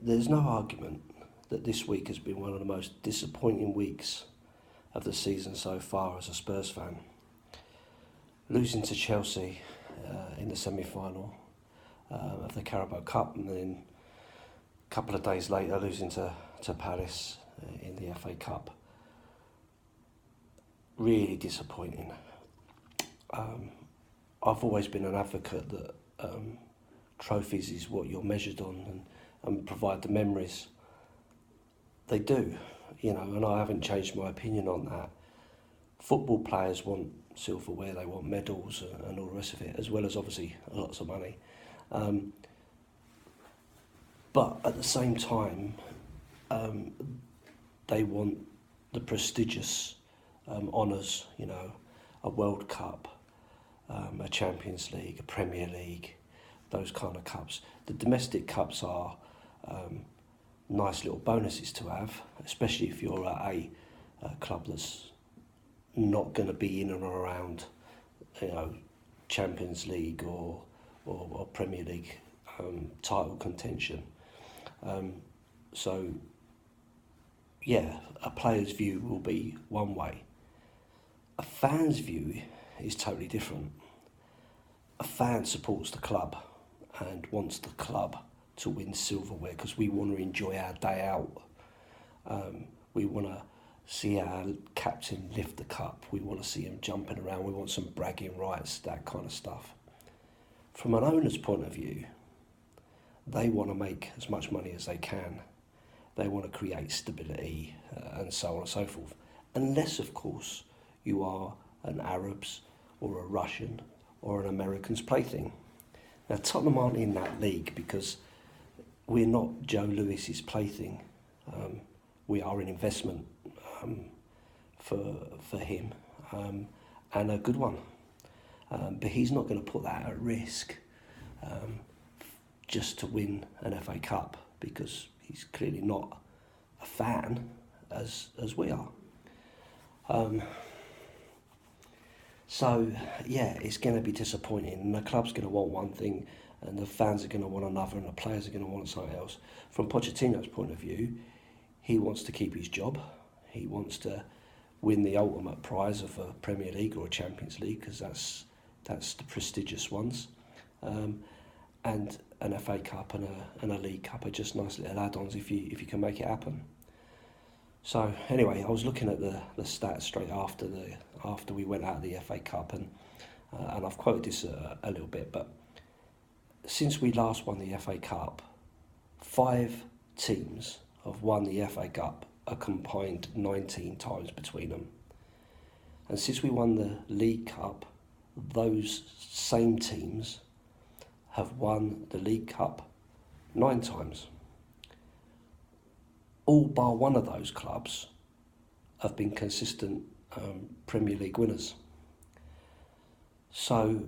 There's no argument that this week has been one of the most disappointing weeks of the season so far as a Spurs fan. Losing to Chelsea in the semi-final of the Carabao Cup, and then a couple of days later losing to Palace in the FA Cup. Really disappointing. I've always been an advocate that trophies is what you're measured on and provide the memories. They do, and I haven't changed my opinion on that. Football players want silverware, they want medals and all the rest of it, as well as obviously lots of money. But at the same time, they want the prestigious honours, a World Cup, a Champions League, a Premier League, those kind of cups. The domestic cups are nice little bonuses to have, especially if you're at a club that's not going to be in and around, Champions League or Premier League title contention. So, a player's view will be one way. A fan's view is totally different. A fan supports the club and wants the club to win silverware because we want to enjoy our day out. We want to see our captain lift the cup. We want to see him jumping around. We want some bragging rights, that kind of stuff. From an owner's point of view, they want to make as much money as they can. They want to create stability and so on and so forth. Unless, of course, you are an Arab's or a Russian or an American's plaything. Now, Tottenham aren't in that league because we're not Joe Lewis's plaything. We are an investment for him, and a good one. But he's not going to put that at risk just to win an FA Cup because he's clearly not a fan as we are. So, it's going to be disappointing, and the club's going to want one thing, and the fans are going to want another, and the players are going to want something else. From Pochettino's point of view, he wants to keep his job. He wants to win the ultimate prize of a Premier League or a Champions League, because that's the prestigious ones. And an FA Cup and a League Cup are just nice little add-ons if you can make it happen. So anyway, I was looking at the stats straight after we went out of the FA Cup, and I've quoted this a little bit, but since we last won the FA Cup, 5 teams have won the FA Cup a combined 19 times between them. And since we won the League Cup, those same teams have won the League Cup 9 times. All bar one of those clubs have been consistent Premier League winners. So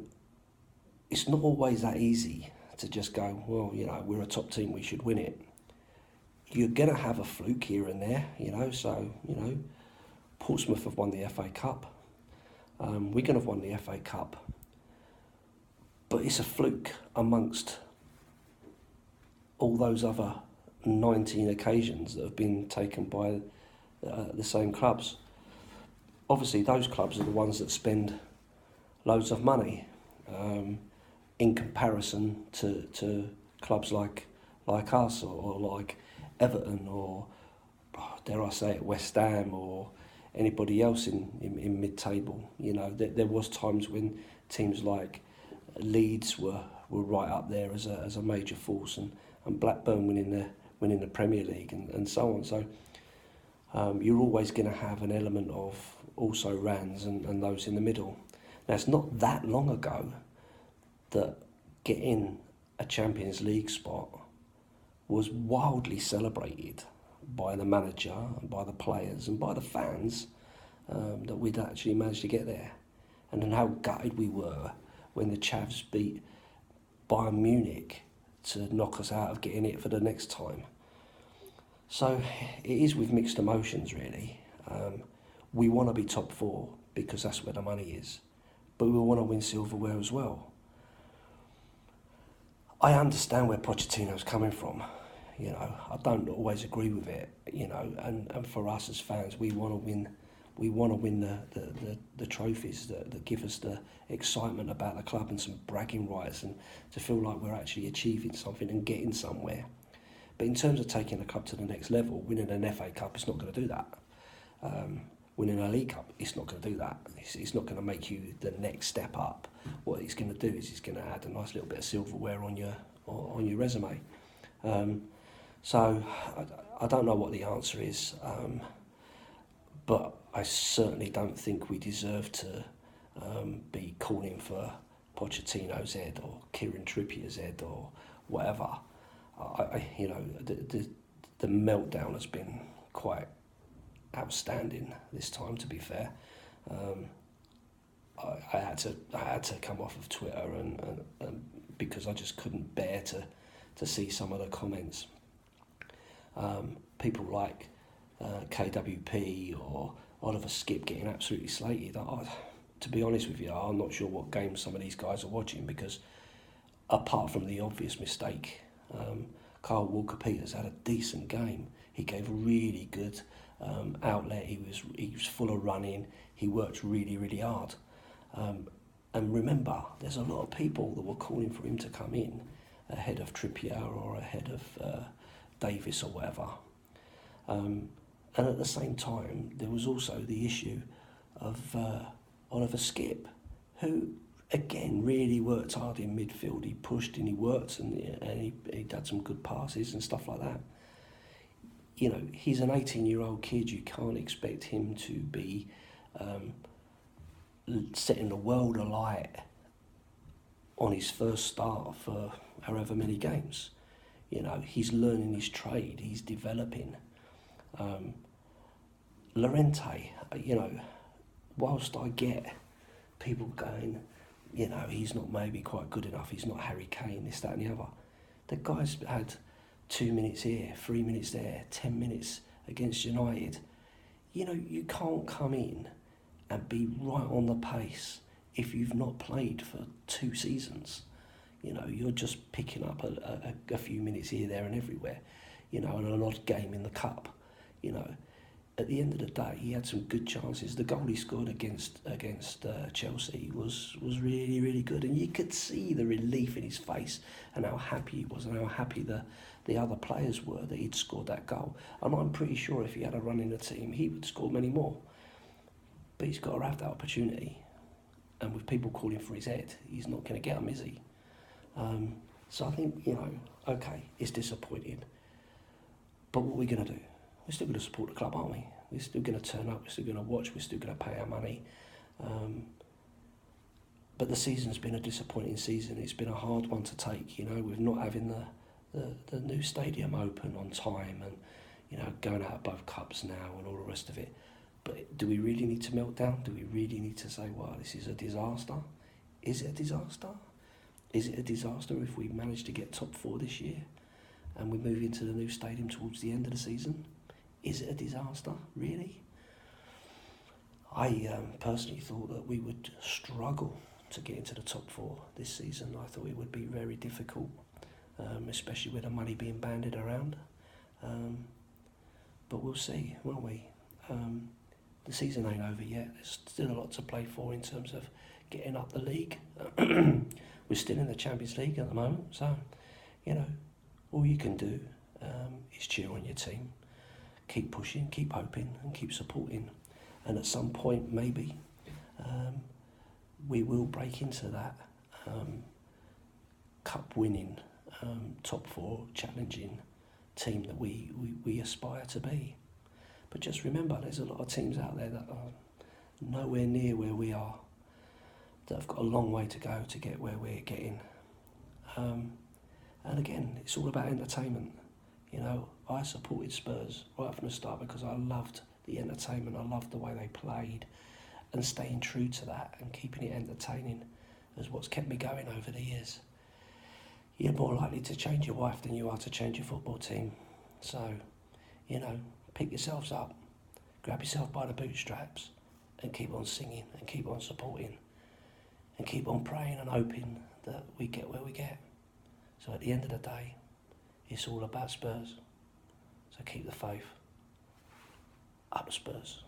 it's not always that easy to just go, well, we're a top team, we should win it. You're going to have a fluke here and there, so, Portsmouth have won the FA Cup. Wigan have won the FA Cup. But it's a fluke amongst all those other 19 occasions that have been taken by the same clubs. Obviously, those clubs are the ones that spend loads of money in comparison to clubs like us or like Everton or, dare I say it, West Ham or anybody else in mid-table. There was times when teams like Leeds were right up there as a major force, and Blackburn winning the Premier League and so on. So you're always going to have an element of also rans and those in the middle. Now, it's not that long ago that getting a Champions League spot was wildly celebrated by the manager and by the players and by the fans, that we'd actually managed to get there. And then how gutted we were when the Chavs beat Bayern Munich to knock us out of getting it for the next time. So it is with mixed emotions, really. We want to be top 4 because that's where the money is, but we want to win silverware as well. I understand where Pochettino's coming from. You know, I don't always agree with it. You know, and for us as fans, we want to win. We want to win the trophies that give us the excitement about the club and some bragging rights, and to feel like we're actually achieving something and getting somewhere. But in terms of taking the club to the next level, winning an FA Cup, it's not going to do that. Winning a League Cup, it's not going to do that. It's not going to make you the next step up. What it's going to do is it's going to add a nice little bit of silverware on your resume. So I don't know what the answer is, but I certainly don't think we deserve to be calling for Pochettino's head or Kieran Trippier's head or whatever. The meltdown has been quite outstanding this time. To be fair, I had to come off of Twitter and because I just couldn't bear to see some of the comments. People like KWP or Oliver Skip getting absolutely slated. To be honest with you, I'm not sure what games some of these guys are watching, because apart from the obvious mistake, Carl Walker-Peters had a decent game. He gave a really good outlet. He was full of running. He worked really, really hard. And remember, there's a lot of people that were calling for him to come in ahead of Trippier or ahead of Davis or whatever. And at the same time, there was also the issue of Oliver Skip, who again really worked hard in midfield. He pushed and he worked and he had some good passes and stuff like that. You know, he's an 18-year-old kid. You can't expect him to be setting the world alight on his first start for however many games. You know, he's learning his trade. He's developing. Llorente, you know, whilst I get people going, you know, he's not maybe quite good enough, he's not Harry Kane, this, that and the other. The guy's had 2 minutes here, 3 minutes there, 10 minutes against United. You know, you can't come in and be right on the pace if you've not played for 2 seasons. You know, you're just picking up a few minutes here, there and everywhere, you know, and an odd game in the cup. You know, at the end of the day, he had some good chances. The goal he scored against Chelsea was really, really good, and you could see the relief in his face and how happy he was and how happy the other players were that he'd scored that goal. And I'm pretty sure if he had a run in the team, he would score many more. But he's got to have that opportunity, and with people calling for his head, he's not going to get them, is he? So I think, you know, okay, it's disappointing, but what are we going to do? We're still going to support the club, aren't we? We're still going to turn up, we're still going to watch, we're still going to pay our money. But the season's been a disappointing season. It's been a hard one to take, you know, with not having the new stadium open on time and, you know, going out of both cups now and all the rest of it. But do we really need to melt down? Do we really need to say, well, this is a disaster? Is it a disaster? Is it a disaster if we manage to get top 4 this year and we move into the new stadium towards the end of the season? Is it a disaster, really? I personally thought that we would struggle to get into the top 4 this season. I thought it would be very difficult, especially with the money being banded around. But we'll see, won't we? The season ain't over yet. There's still a lot to play for in terms of getting up the league. We're still in the Champions League at the moment, so, you know, all you can do is cheer on your team. Keep pushing, keep hoping, and keep supporting. And at some point, maybe, we will break into that cup-winning, top 4 challenging team that we aspire to be. But just remember, there's a lot of teams out there that are nowhere near where we are, that have got a long way to go to get where we're getting. And again, it's all about entertainment. You know, I supported Spurs right from the start because I loved the entertainment, I loved the way they played, and staying true to that and keeping it entertaining is what's kept me going over the years. You're more likely to change your wife than you are to change your football team. So, you know, pick yourselves up, grab yourself by the bootstraps, and keep on singing and keep on supporting and keep on praying and hoping that we get where we get. So at the end of the day, it's all about Spurs. So keep the faith. Up the Spurs.